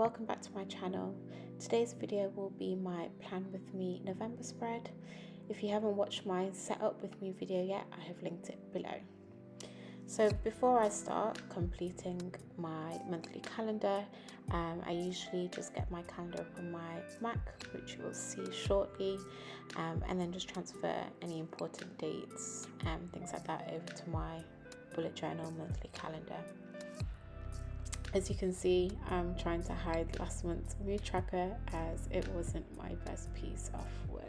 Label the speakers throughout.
Speaker 1: welcome back to my channel. Today's video will be my Plan With Me November spread. If you haven't watched my Setup With Me video yet, I have linked it below. So before I start completing my monthly calendar, I usually just get my calendar up on my Mac, which you will see shortly, and then just transfer any important dates and things like that over to my bullet journal monthly calendar. As you can see, I'm trying to hide last month's mood tracker as it wasn't my best piece of work.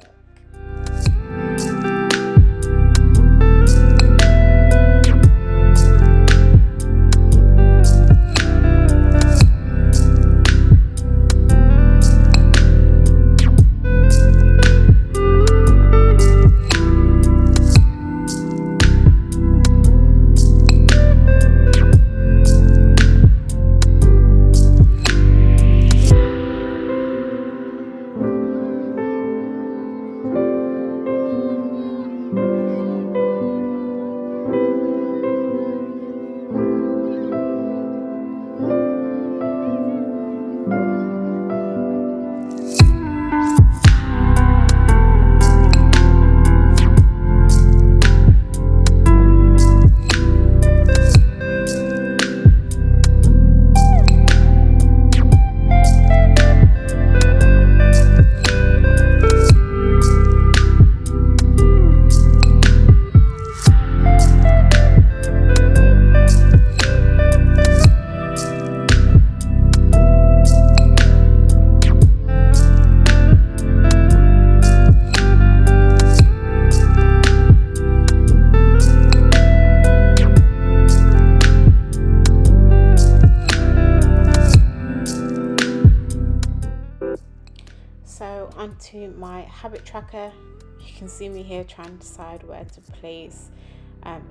Speaker 1: So onto my habit tracker. You can see me here trying to decide where to place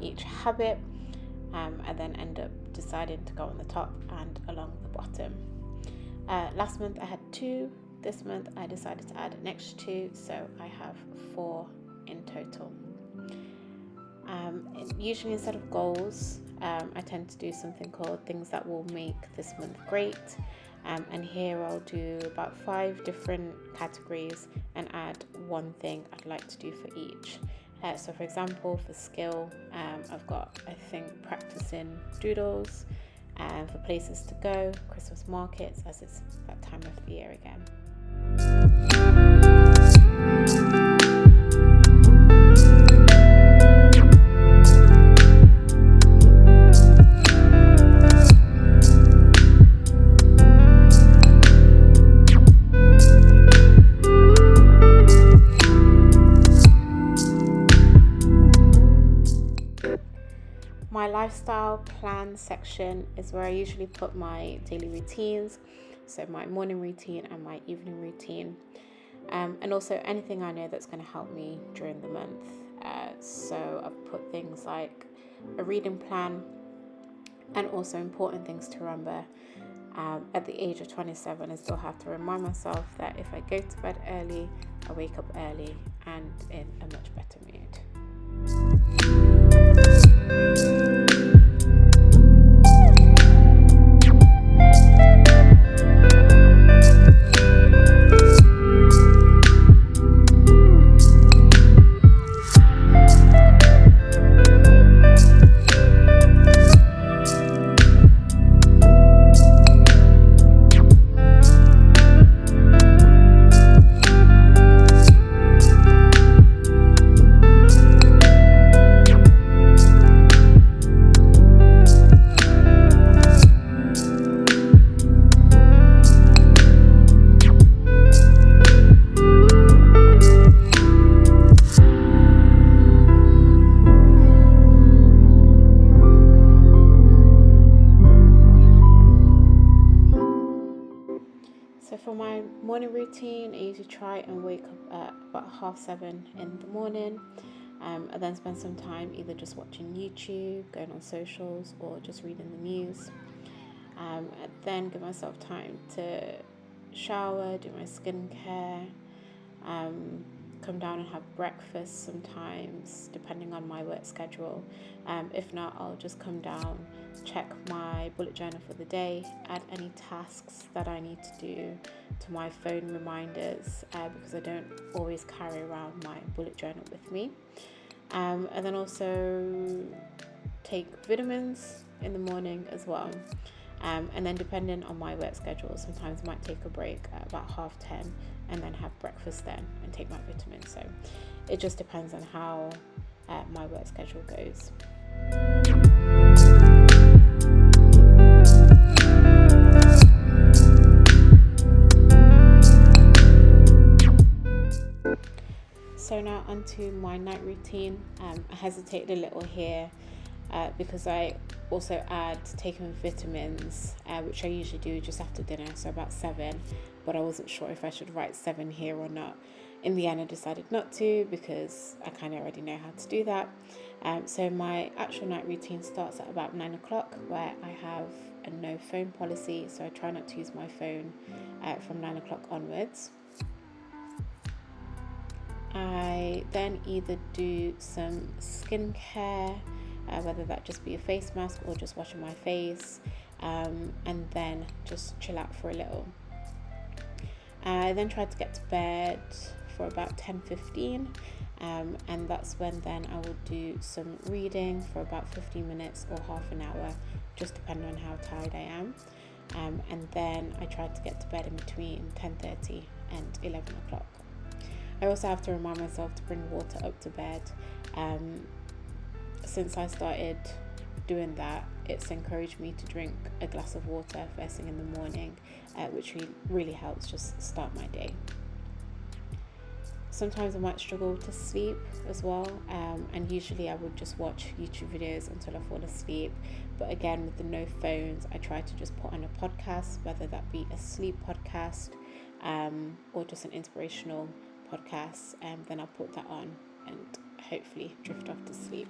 Speaker 1: each habit, and then end up deciding to go on the top and along the bottom. Last month I had 2. This month I decided to add an extra 2, so I have 4 in total. Usually instead of goals, I tend to do something called things that will make this month great. And here I'll do about 5 different categories and add one thing I'd like to do for each. So for example, for skill, I've got, I think, practicing doodles, and for places to go, Christmas markets, as it's that time of the year again. My lifestyle plan section is where I usually put my daily routines, so my morning routine and my evening routine, and also anything I know that's going to help me during the month. So I've put things like a reading plan and also important things to remember. At the age of 27, I still have to remind myself that if I go to bed early, I wake up early and in a much better mood. So for my morning routine, I usually try and wake up at about 7:30 in the morning. I then spend some time either just watching YouTube, going on socials, or just reading the news. I then give myself time to shower, do my skincare, come down and have breakfast sometimes, depending on my work schedule. If not, I'll just come down, check my bullet journal for the day, add any tasks that I need to do to my phone reminders, because I don't always carry around my bullet journal with me. And then also take vitamins in the morning as well. And then depending on my work schedule, sometimes I might take a break at about 10:30 and then have breakfast then and take my vitamins. So it just depends on how my work schedule goes. So now onto my night routine. I hesitated a little here because I also add taking vitamins, which I usually do just after dinner, so about 7, but I wasn't sure if I should write 7 here or not. In the end, I decided not to because I kind of already know how to do that. So my actual night routine starts at about 9 o'clock, where I have a no phone policy, so I try not to use my phone from 9 o'clock onwards. I then either do some skincare, whether that just be a face mask or just washing my face, and then just chill out for a little. I then try to get to bed for about 10:15, and that's when then I will do some reading for about 15 minutes or half an hour, just depending on how tired I am. And then I try to get to bed in between 10:30 and 11 o'clock. I also have to remind myself to bring water up to bed. Since I started doing that, it's encouraged me to drink a glass of water first thing in the morning, which really helps just start my day. Sometimes I might struggle to sleep as well, and usually I would just watch YouTube videos until I fall asleep. But again, with the no phones, I try to just put on a podcast, whether that be a sleep podcast or just an inspirational podcast, and then I'll put that on and hopefully drift off to sleep.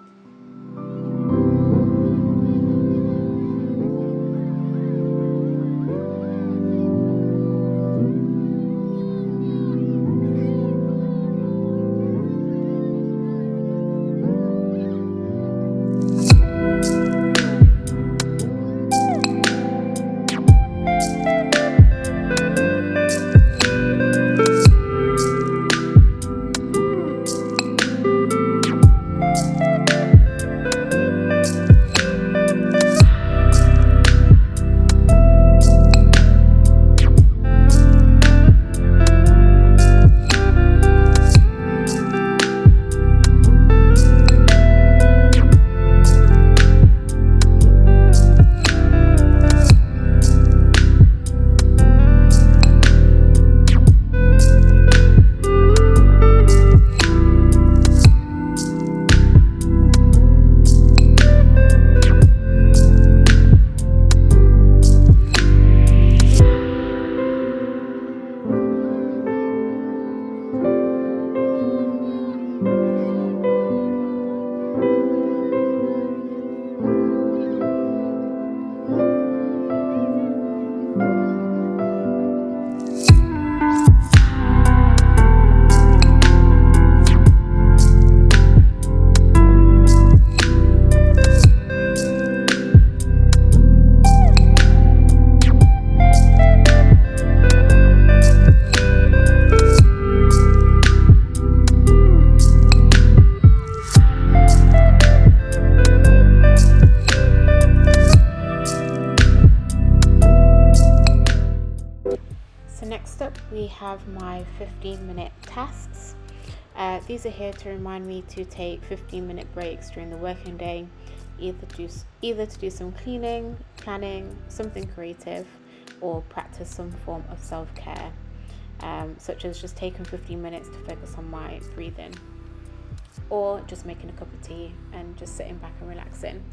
Speaker 1: We have my 15-minute tasks. These are here to remind me to take 15-minute breaks during the working day, either to do some cleaning, planning, something creative, or practice some form of self-care, such as just taking 15 minutes to focus on my breathing, or just making a cup of tea and just sitting back and relaxing.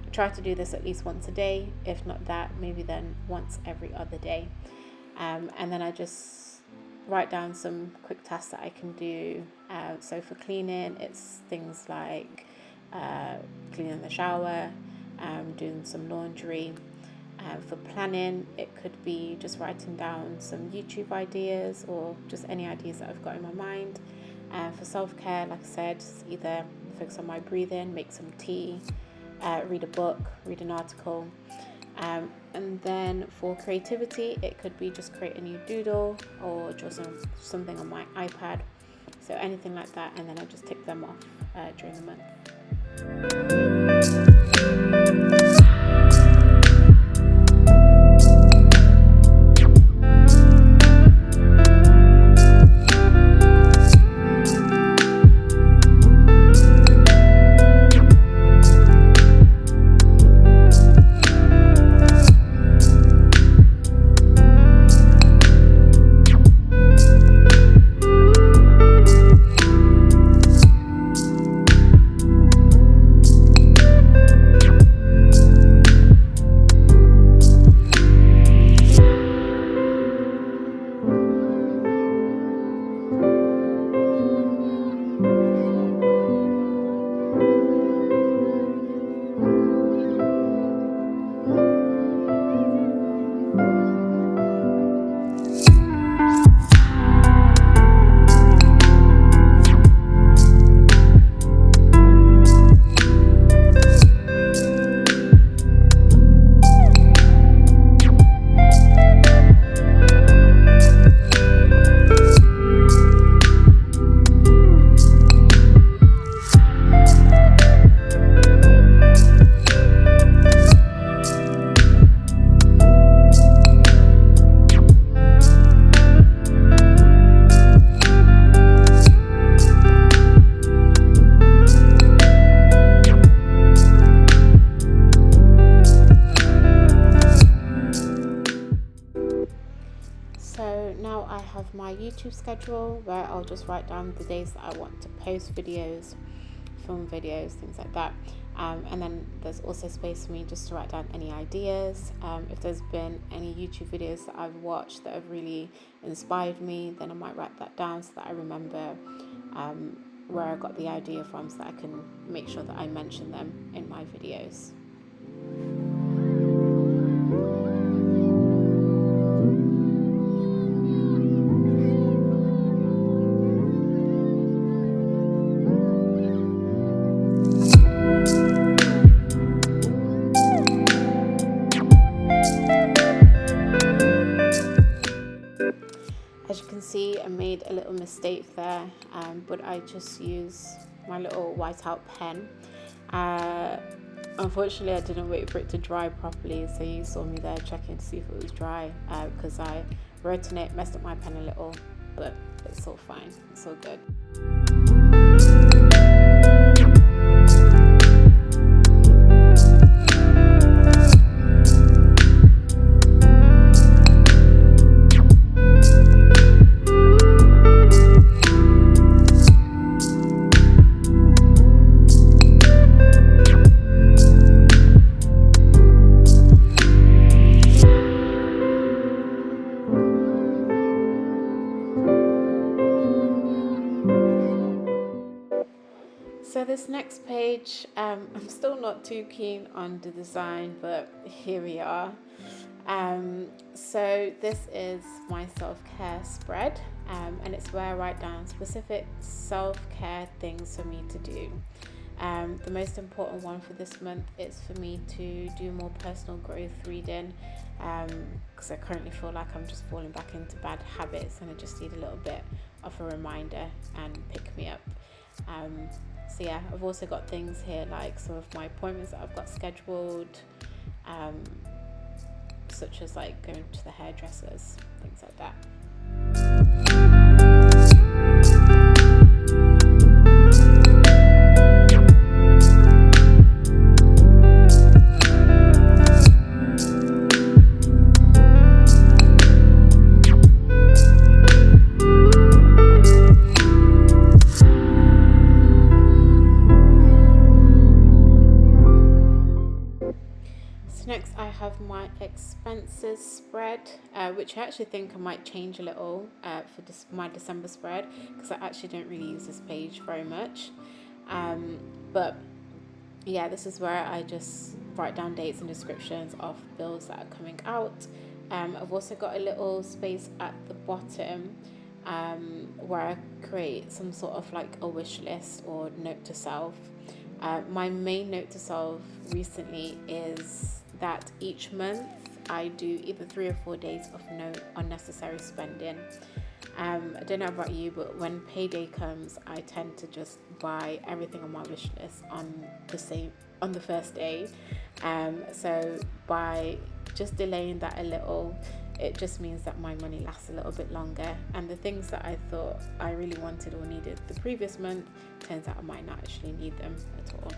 Speaker 1: I try to do this at least once a day, if not that, maybe then once every other day. And then I just write down some quick tasks that I can do. So for cleaning, it's things like cleaning the shower, doing some laundry. For planning, it could be just writing down some YouTube ideas or just any ideas that I've got in my mind. For self-care, like I said, it's either focus on my breathing, make some tea, read a book, read an article. And then for creativity, it could be just create a new doodle or draw something on my iPad. So anything like that, and then I just tick them off during the month. So now I have my YouTube schedule where I'll just write down the days that I want to post videos, film videos, things like that. And then there's also space for me just to write down any ideas. If there's been any YouTube videos that I've watched that have really inspired me, then I might write that down so that I remember where I got the idea from, so that I can make sure that I mention them in my videos. As you can see, I made a little mistake there, but I just used my little whiteout pen. Unfortunately, I didn't wait for it to dry properly, so you saw me there checking to see if it was dry, because I wrote on it, messed up my pen a little, but it's all fine, it's all good. So this next page, I'm still not too keen on the design, but here we are. So this is my self-care spread, and it's where I write down specific self-care things for me to do. The most important one for this month is for me to do more personal growth reading, because I currently feel like I'm just falling back into bad habits and I just need a little bit of a reminder and pick me up. So yeah, I've also got things here like some of my appointments that I've got scheduled, such as like going to the hairdressers, things like that. Next, I have my expenses spread, which I actually think I might change a little for my December spread, because I actually don't really use this page very much. But yeah, this is where I just write down dates and descriptions of bills that are coming out. I've also got a little space at the bottom where I create some sort of like a wish list or note to self. My main note to self recently is that each month I do either 3 or 4 days of no unnecessary spending. I don't know about you, but when payday comes, I tend to just buy everything on my wish list on the first day. So by just delaying that a little, it just means that my money lasts a little bit longer, and the things that I thought I really wanted or needed the previous month, turns out I might not actually need them at all.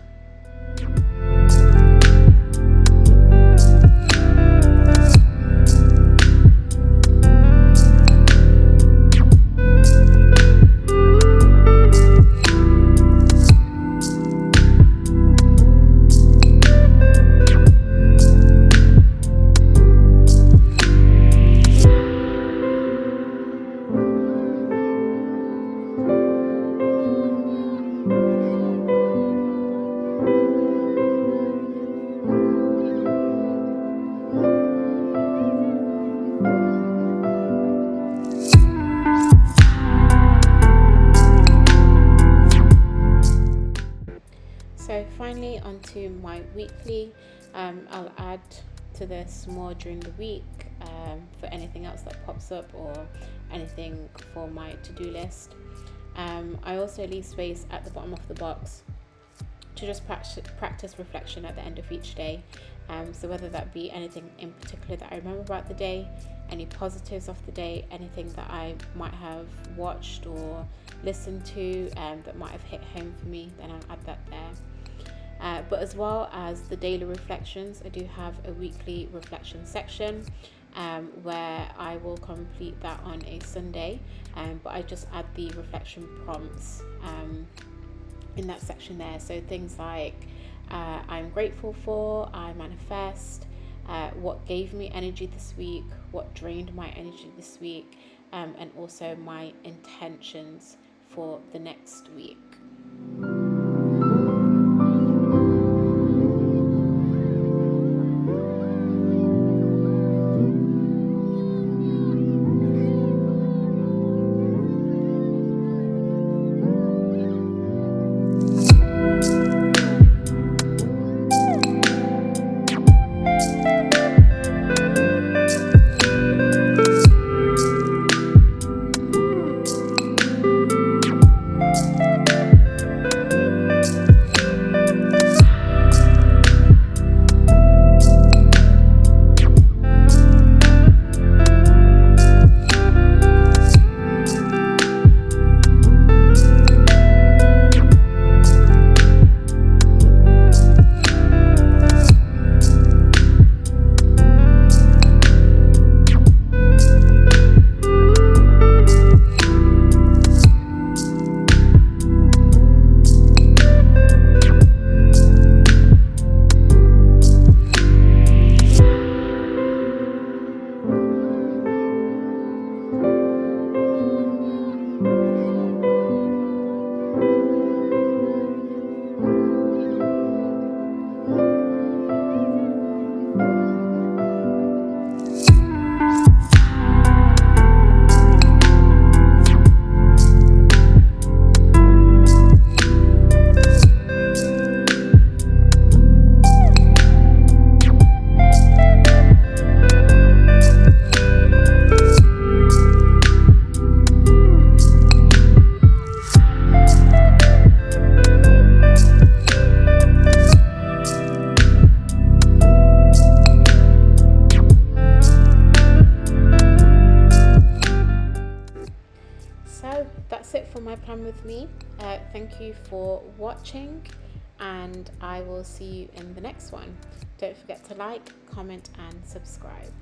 Speaker 1: So finally, onto my weekly. I'll add to this more during the week for anything else that pops up or anything for my to-do list. I also leave space at the bottom of the box to just practice reflection at the end of each day. So whether that be anything in particular that I remember about the day, any positives of the day, anything that I might have watched or listened to that might have hit home for me, then I'll add that there. But as well as the daily reflections, I do have a weekly reflection section where I will complete that on a Sunday, but I just add the reflection prompts in that section there. So things like I'm grateful for, I manifest, what gave me energy this week, what drained my energy this week, and also my intentions for the next week. That's it for my plan with me. Thank you for watching, and I will see you in the next one. Don't forget to like, comment and subscribe.